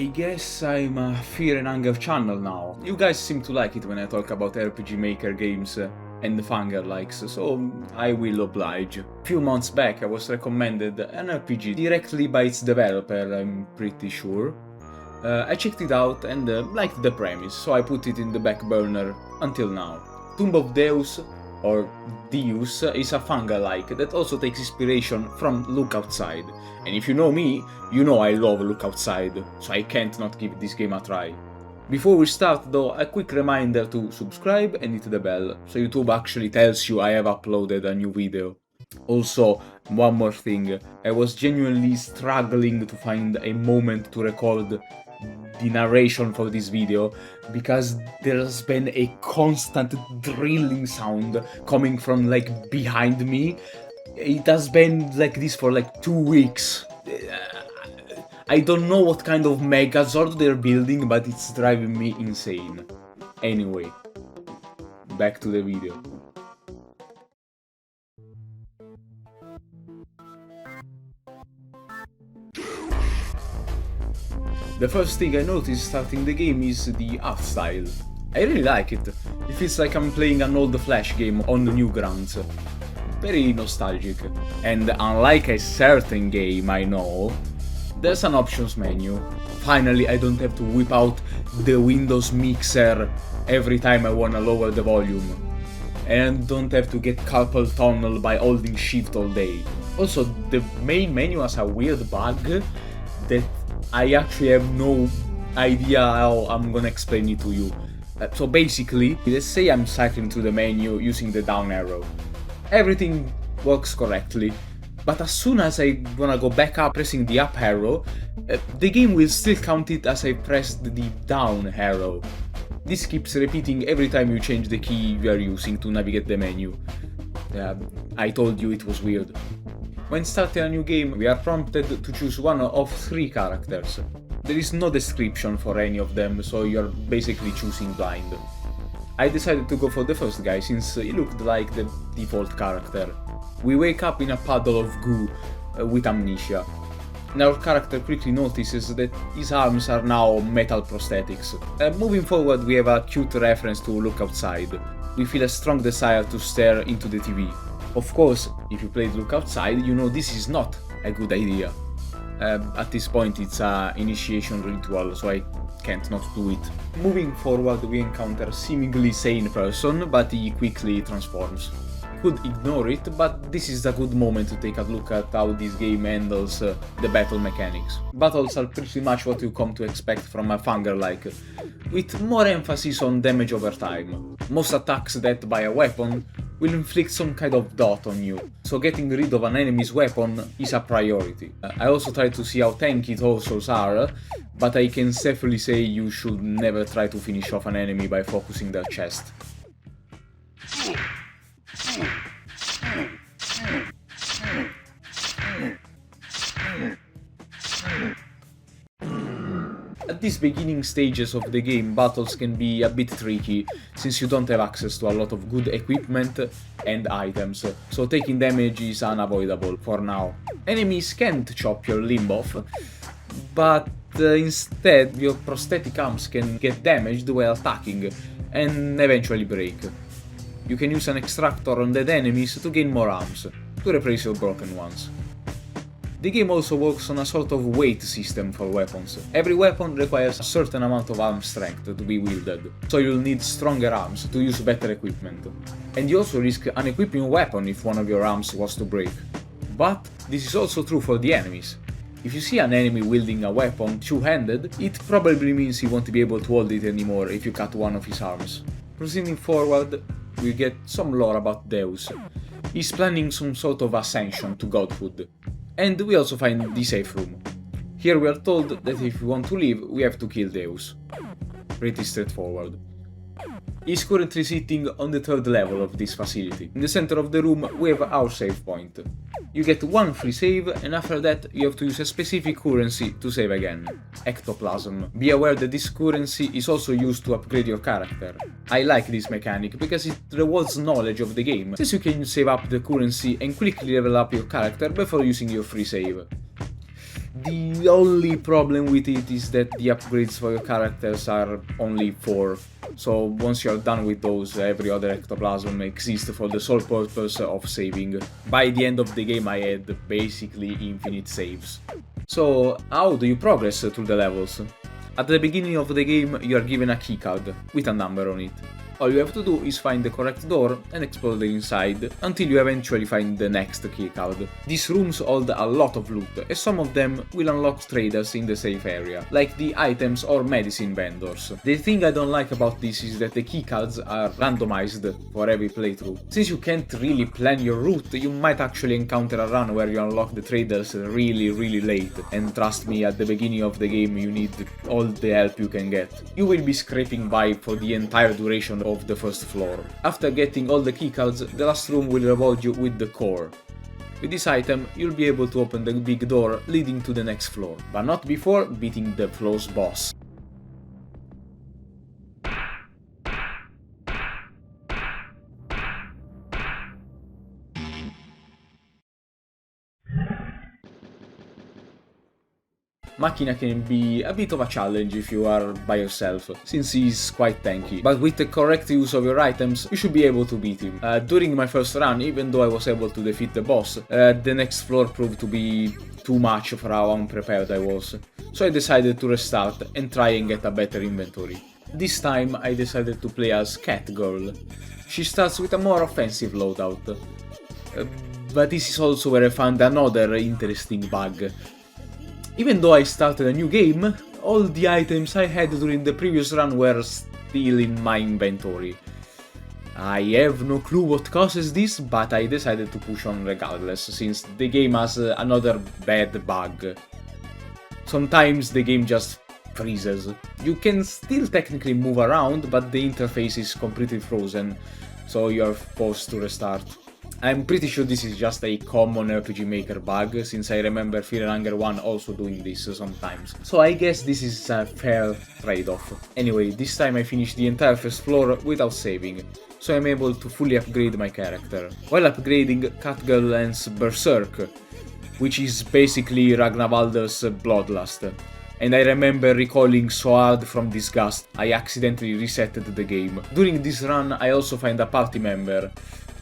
I guess I'm a Fear and Hunger channel now. You guys seem to like it when I talk about RPG Maker games and the Fanger likes, so I will oblige. A few months back I was recommended an RPG directly by its developer, I'm pretty sure. I checked it out and liked the premise, so I put it in the back burner until now. Tomb of Deus, or Deus, is a Fanger-like that also takes inspiration from Look Outside. And if you know me, you know I love Look Outside, so I can't not give this game a try. Before we start though, a quick reminder to subscribe and hit the bell, so YouTube actually tells you I have uploaded a new video. Also, one more thing, I was genuinely struggling to find a moment to record the narration for this video, because there's been a constant drilling sound coming from like behind me. It has been like this for like 2 weeks. I don't know what kind of Megazord they're building, but it's driving me insane. Anyway, back to the video. The first thing I noticed starting the game is the art style. I really like it. It feels like I'm playing an old Flash game on the Newgrounds. Very nostalgic. And unlike a certain game I know, there's an options menu. Finally, I don't have to whip out the Windows mixer every time I wanna lower the volume. And don't have to get carpal tunnel by holding shift all day. Also, the main menu has a weird bug that I actually have no idea how I'm gonna explain it to you. So basically, let's say I'm cycling through the menu using the down arrow. Everything works correctly, but as soon as I wanna go back up pressing the up arrow, the game will still count it as I pressed the down arrow. This keeps repeating every time you change the key you are using to navigate the menu. I told you it was weird. When starting a new game, we are prompted to choose one of 3 characters. There is no description for any of them, so you are basically choosing blind. I decided to go for the first guy since he looked like the default character. We wake up in a puddle of goo with amnesia. And our character quickly notices that his arms are now metal prosthetics. Moving forward, we have a cute reference to Look Outside. We feel a strong desire to stare into the TV. Of course, if you played Look Outside, you know this is not a good idea. At this point it's an initiation ritual, so I can't not do it. Moving forward, we encounter a seemingly sane person, but he quickly transforms. Could ignore it, but this is a good moment to take a look at how this game handles the battle mechanics. Battles are pretty much what you come to expect from a Fanger-like, with more emphasis on damage over time. Most attacks that by a weapon will inflict some kind of dot on you, so getting rid of an enemy's weapon is a priority. I also try to see how tanky torsos are, but I can safely say you should never try to finish off an enemy by focusing their chest. At these beginning stages of the game, battles can be a bit tricky, since you don't have access to a lot of good equipment and items, so taking damage is unavoidable for now. Enemies can't chop your limb off, but instead your prosthetic arms can get damaged while attacking, and eventually break. You can use an extractor on dead enemies to gain more arms, to replace your broken ones. The game also works on a sort of weight system for weapons. Every weapon requires a certain amount of arm strength to be wielded, so you'll need stronger arms to use better equipment. And you also risk unequipping a weapon if one of your arms was to break. But this is also true for the enemies. If you see an enemy wielding a weapon two-handed, it probably means he won't be able to hold it anymore if you cut one of his arms. Proceeding forward, we get some lore about Deus. He's planning some sort of ascension to godhood. And we also find the safe room. Here we are told that if we want to leave, we have to kill Deus. Pretty straightforward. He's currently sitting on the 3rd level of this facility. In the center of the room we have our save point. You get 1 free save, and after that you have to use a specific currency to save again. Ectoplasm. Be aware that this currency is also used to upgrade your character. I like this mechanic because it rewards knowledge of the game, since you can save up the currency and quickly level up your character before using your free save. The only problem with it is that the upgrades for your characters are only 4. So once you're done with those, every other ectoplasm exists for the sole purpose of saving. By the end of the game I had basically infinite saves. So how do you progress through the levels? At the beginning of the game you are given a keycard with a number on it. All you have to do is find the correct door and explore the inside until you eventually find the next keycard. These rooms hold a lot of loot, and some of them will unlock traders in the safe area, like the items or medicine vendors. The thing I don't like about this is that the keycards are randomized for every playthrough. Since you can't really plan your route, you might actually encounter a run where you unlock the traders really late, and trust me, at the beginning of the game you need all the help you can get. You will be scraping by for the entire duration of the first floor. After getting all the keycards, the last room will reward you with the core. With this item, you'll be able to open the big door leading to the next floor, but not before beating the floor's boss. Machina can be a bit of a challenge if you are by yourself, since he's quite tanky, but with the correct use of your items, you should be able to beat him. During my first run, even though I was able to defeat the boss, the next floor proved to be too much for how unprepared I was, so I decided to restart and try and get a better inventory. This time I decided to play as Cat Girl. She starts with a more offensive loadout, but this is also where I found another interesting bug. Even though I started a new game, all the items I had during the previous run were still in my inventory. I have no clue what causes this, but I decided to push on regardless, since the game has another bad bug. Sometimes the game just freezes. You can still technically move around, but the interface is completely frozen, so you're forced to restart. I'm pretty sure this is just a common RPG Maker bug, since I remember Fear and Hunger 1 also doing this sometimes. So I guess this is a fair trade-off. Anyway, this time I finished the entire first floor without saving, so I'm able to fully upgrade my character. While upgrading, Catgirl lands Berserk, which is basically Ragnavaldr's Bloodlust. And I remember recoiling so hard from disgust, I accidentally resetted the game. During this run I also find a party member,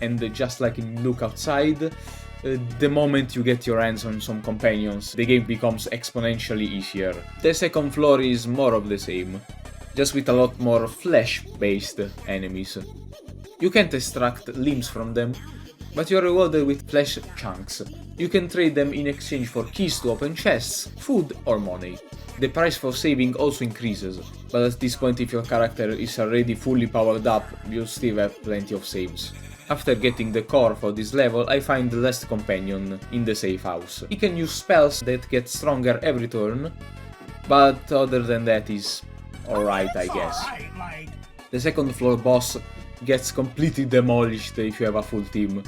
and just like in Look Outside, the moment you get your hands on some companions, the game becomes exponentially easier. The second floor is more of the same, just with a lot more flesh-based enemies. You can't extract limbs from them, but you're rewarded with flesh chunks. You can trade them in exchange for keys to open chests, food or money. The price for saving also increases, but at this point if your character is already fully powered up, you'll still have plenty of saves. After getting the core for this level, I find the last companion in the safe house. He can use spells that get stronger every turn, but other than that is alright, I guess. The second floor boss gets completely demolished if you have a full team.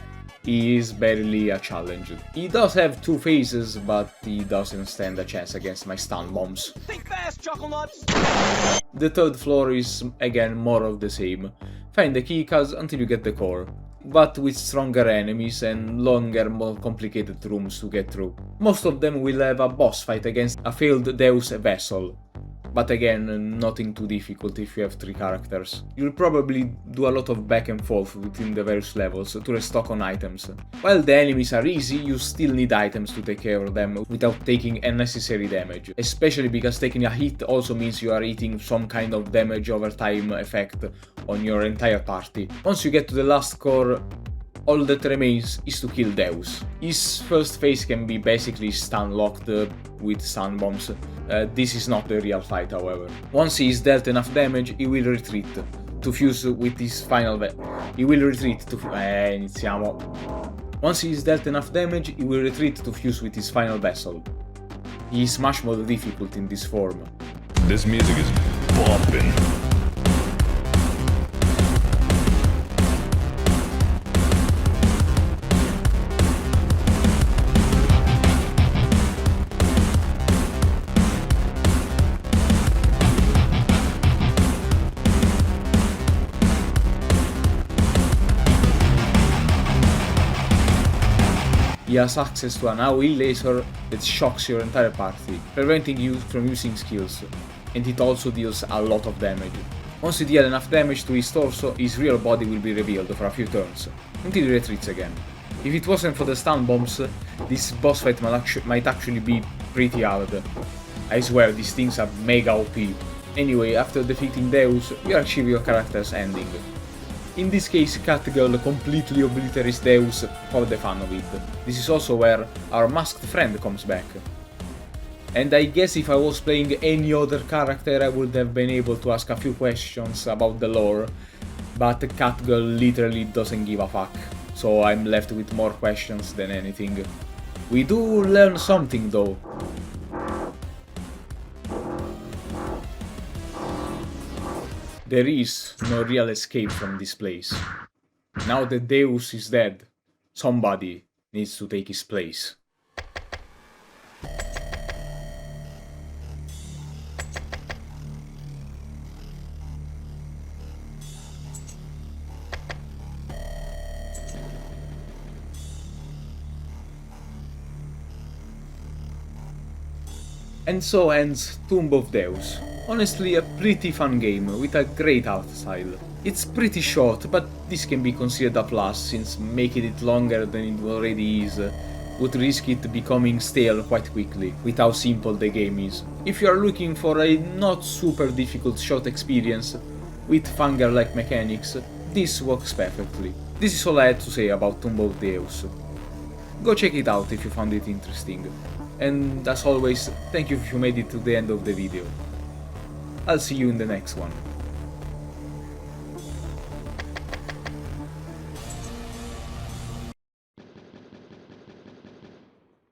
He is barely a challenge. He does have 2 phases, but he doesn't stand a chance against my stun bombs. Think fast, Chuckle Nuts! The third floor is again more of the same. Find the keycards until you get the core, but with stronger enemies and longer, more complicated rooms to get through. Most of them will have a boss fight against a failed Deus vessel, but again, nothing too difficult if you have 3 characters. You'll probably do a lot of back and forth within the various levels to restock on items. While the enemies are easy, you still need items to take care of them without taking unnecessary damage, especially because taking a hit also means you are eating some kind of damage over time effect on your entire party. Once you get to the last core, all that remains is to kill Deus. His first phase can be basically stun locked with stun bombs. This is not the real fight, however. Once he is dealt enough damage, he will retreat to fuse with his final Once he is dealt enough damage, he will retreat to fuse with his final vessel. He is much more difficult in this form. This music is bumping. He has access to an AoE laser that shocks your entire party, preventing you from using skills, and it also deals a lot of damage. Once you deal enough damage to his torso, his real body will be revealed for a few turns, until he retreats again. If it wasn't for the stun bombs, this boss fight might actually be pretty hard. I swear, these things are mega OP. Anyway, after defeating Deus, you achieve your character's ending. In this case, Catgirl completely obliterates Deus for the fun of it. This is also where our masked friend comes back. And I guess if I was playing any other character I would have been able to ask a few questions about the lore, but Catgirl literally doesn't give a fuck, so I'm left with more questions than anything. We do learn something though. There is no real escape from this place. Now that Deus is dead, somebody needs to take his place. And so ends Tomb of Deus. Honestly, a pretty fun game with a great art style. It's pretty short, but this can be considered a plus, since making it longer than it already is would risk it becoming stale quite quickly, with how simple the game is. If you are looking for a not super difficult short experience with Fanger-like mechanics, this works perfectly. This is all I had to say about Tomb of Deus. Go check it out if you found it interesting. And as always, thank you if you made it to the end of the video. I'll see you in the next one.